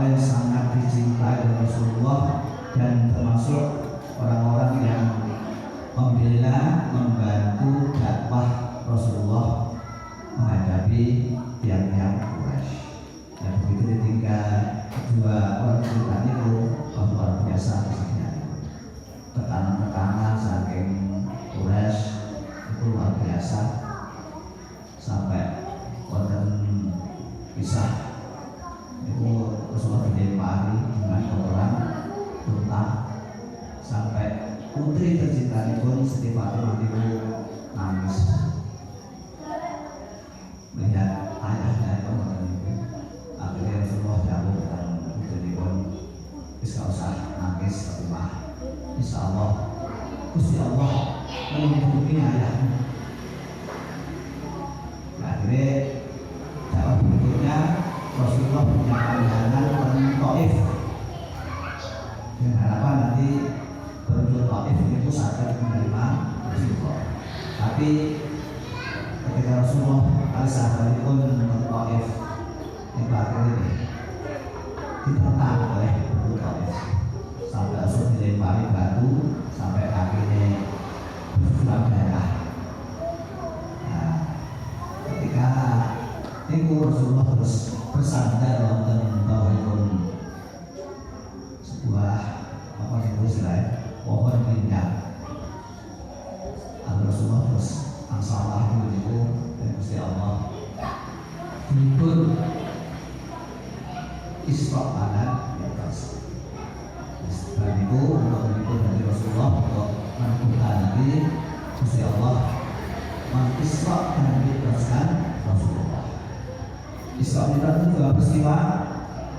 orang-orang yang sangat dicintai oleh Rasulullah dan termasuk orang-orang yang membela, membantu dakwah Rasulullah menghadapi tiang-tiang Quraisy. Dan begitu ditinggal kedua orang cerita itu luar biasa besarnya. Tekanan-tekanan saking Quraisy itu luar biasa sampai wonten kisah itu Rasulullah dilempari dengan kotoran unta sampai putri tercinta pun Siti Fatimah itu nangis melihat ayahnya itu wonten itu. Akhirnya Rasulullah jauh dan putri pun bisa usah nangis Fatimah, insya Allah Gusti Allah melindungi ayahmu. Akhirnya dakwah berikutnya Rasulullah punya pilihan ke Taif dengan harapan nanti penduduk Taif itu sadar menerima Rasulullah. Tapi ketika Rasulullah kali sahabat pun ke Taif, itu akhirnya ditentang oleh penduduk Taif sampai Rasul dilempari batu sampai akhirnya bersulam darah. Ketika itu Rasulullah terus bersandar wonten bawahipun sebuah apa itu istilahnya pohon rindang. Rasulullah terus angsalah itu dan Gusti Allah dibun istok kanan di atas. Dan itu untuk dibun dari Rasulullah untuk menentukan nanti Gusti Allah mengistok dan dibebaskan Rasulullah. Isra Mi'raj itu dua peristiwa.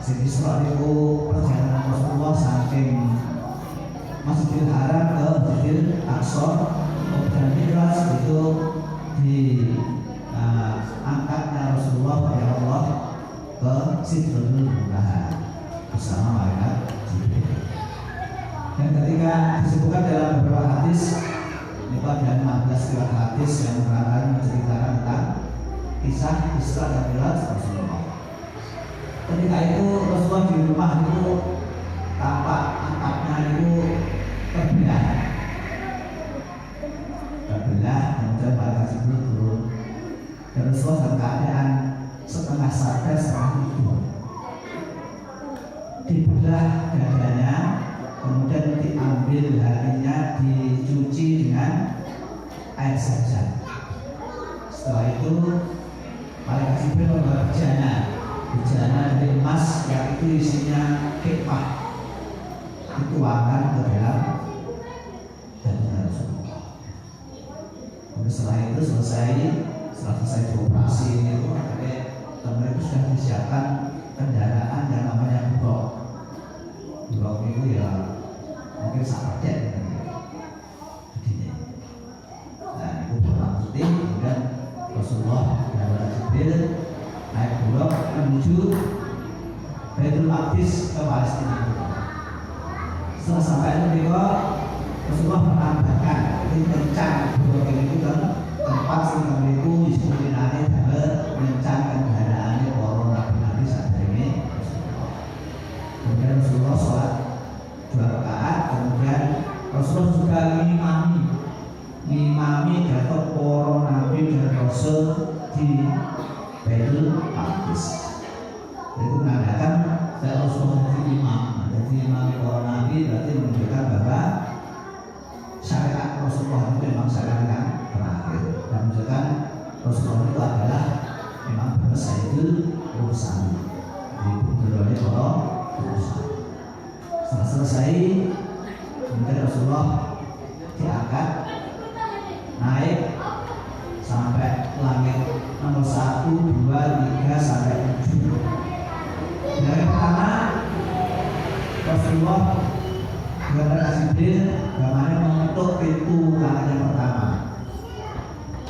Isra itu perjalanan Rasulullah saking Masjidil Haram ke Masjidil Aqsa. Dan Mi'raj itu angkatnya Rasulullah oleh Allah ke Sidratul Muntaha bersama malaikat Jibril. Dan ketika disebutkan dalam beberapa hadis, itu ada 16 riwayat hadis yang menceritakan tentang kisah Isra dan Mi'raj Rasulullah. Ketika itu Rasulullah di rumah itu tampak atapnya itu terbelah, kemudian malaikat Jibril turun dan Rasulullah dalam keadaan setengah sadar setengah tidur. Dibelah dadanya, kemudian diambil hatinya, dicuci dengan air zam-zam. Setelah itu malaikat Jibril membawa bejana dari emas yang itu isinya hikmah, dituangkan ke dalam dada Rasulullah. Kemudian setelah itu selesai operasi itu akhirnya teman itu sudah disiapkan kendaraan yang namanya buruk. Buruk itu ya mungkin sahabat begini. Nah itu berwarna putih, kemudian Rasulullah dan Jibril naik buruk menuju Baitul Maqdis ke Palestina. Setelah sampai itu Rasulullah menambahkan ini kencang buruk ini kan tempat sehingga itu disebutkan mencang kendaraannya para nabi-nabi saat ini. Kemudian Rasulullah sholat 2 rakaat, kemudian Rasulullah juga ngimami dapat para nabi dan rasul di Baitul Maqdis. Itu menandakan saya Rasulullah jadi imam. Jadi imam para nabi berarti menunjukkan bahwa syariat Rasulullah itu memang syariat yang terakhir dan menunjukkan Rasulullah itu adalah memang benar Sayyidul Mursalin, diberi para urusan. Setelah selesai, kemudian Rasulullah diangkat naik sampai langit nomor 1, 2, 3 sampai 7. Dari pertama Rasulullah dengan Jibril bagaimana mengetuk pintu langit yang pertama.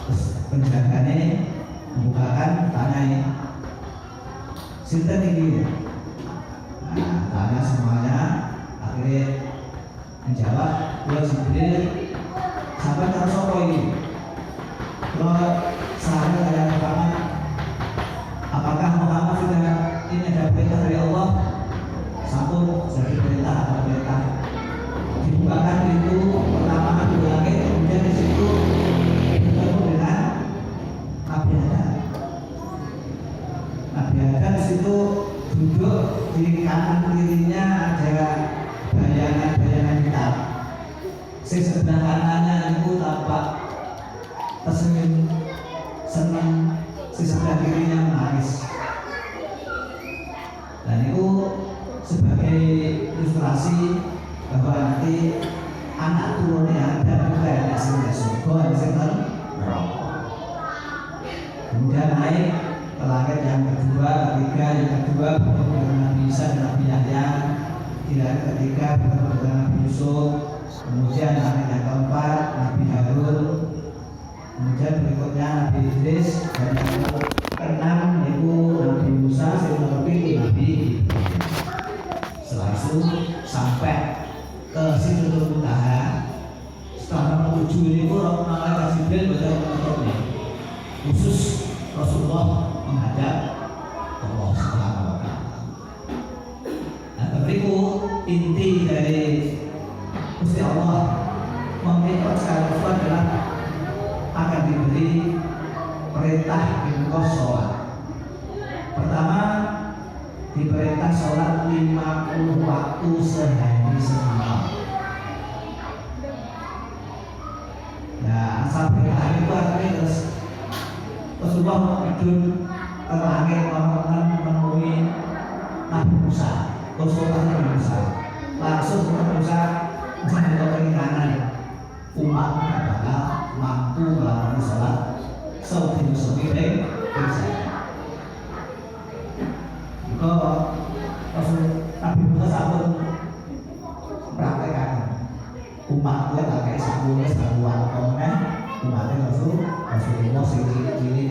Terus penjaganya membukakan, tanya sinten tinggi. Nah, tanya semuanya, akhirnya menjawab, "Ya Jibril, sampai terus apa ini? Kalau sahabat yang pertama, apakah Muhammad sudah ini ada perintah dari Allah?" Nabi Adam situ duduk di kanan kirinya ada bayangan-bayangan hitam. Di sebelah kanannya itu tampak tersenyum senang, di sebelah kirinya menangis. Dan itu sebagai ilustrasi bahwa nanti anak turunnya ada juga yang hasilnya surga, hasilnya neraka. Kemudian naik ke langit yang kedua, ketiga, yang kedua bertemu dengan Nabi Isa dan Nabi Yahya. Di langit ketiga bertemu dengan Nabi Yusuf. Kemudian langit yang keempat Nabi Harun. Kemudian berikutnya Nabi Idris, dan yang keenam yaitu Nabi Musa, yang lebih Nabi. Setelah itu sampai ke Sidratul Muntaha. Setelah menuju ini malaikat Jibril baca menutupnya. Khusus Rasulullah menghadap Allah Subhanahu wa Ta'ala. Nah, berikut inti dari Gusti Allah meminta sekali itu adalah akan diberi perintah untuk sholat. Pertama, diperintah sholat 50 waktu sehari semalam. Nah, sampai hari itu artinya terus Rasulullah hidup terlangit menemui Nabi Musa, konsultasi Nabi Musa. Langsung Nabi Musa menjadi keinginan umat bakal mampu melakukan sholat seperti Kalau Rasul Nabi Musa sampun praktekkan umat gue tak kayak sepuluh sebulan komen umatnya Rasulullah sing cilik-cilik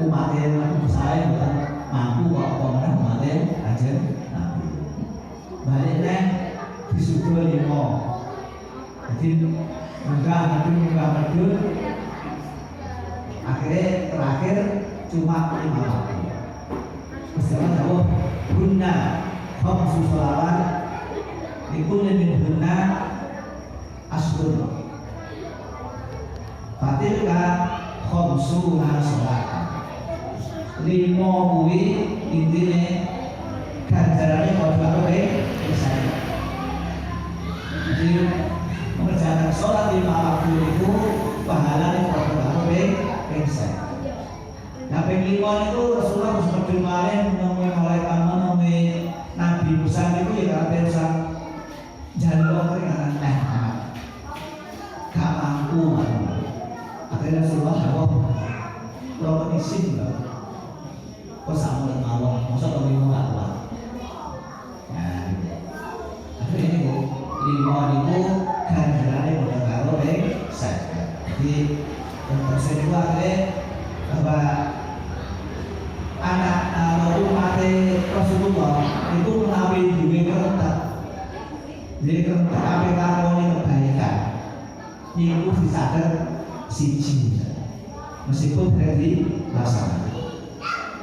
umatnya Nabi Musa bukan mampu kok komen umatnya aja Nabi baliknya disuruh 5. Jadi munggah medun akhirnya terakhir cuma 5 waktu. Istilah jauh guna khamsu sholawat likulli minhunna asrun fatilka khamsuna sholat. 5 kuwi intine ganjarane padha karo kesane. Jadi mengerjakan sholat 5 waktu itu pahalanya padha karo kesane. Nah, penglima itu Rasulullah harus berdemaren menemui malaikat menemui Nabi Musa itu ya karena Musa jalur keringanan gak mampu akhirnya Rasulullah kalau izin kok sama mawon masa kalau lima gak kuat. Nah, akhirnya ini 5 itu ganjarannya udah karo saya. Jadi untuk saya itu akhirnya bahwa anak umat Rasulullah itu menawi duwe kerentak. Jadi kerentak apa lakoni kebaikan itu disadar siji meskipun tidak dilaksanakan.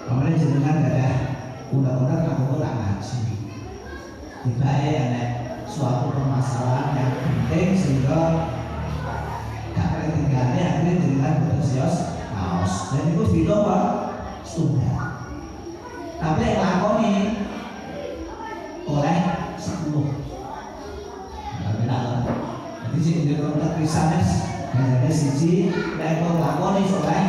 Kemudian jenengan ada undang-undang kamu tak ngaji. Tiba-tiba ada suatu permasalahan yang penting sehingga gak ketinggalannya akhirnya jenengan bersios naos. Dan itu dicoba sudah. Tapi yang lakoni oleh 10. Jadi sih dia kontak risanes, ganjarnya siji, yang lakoni oleh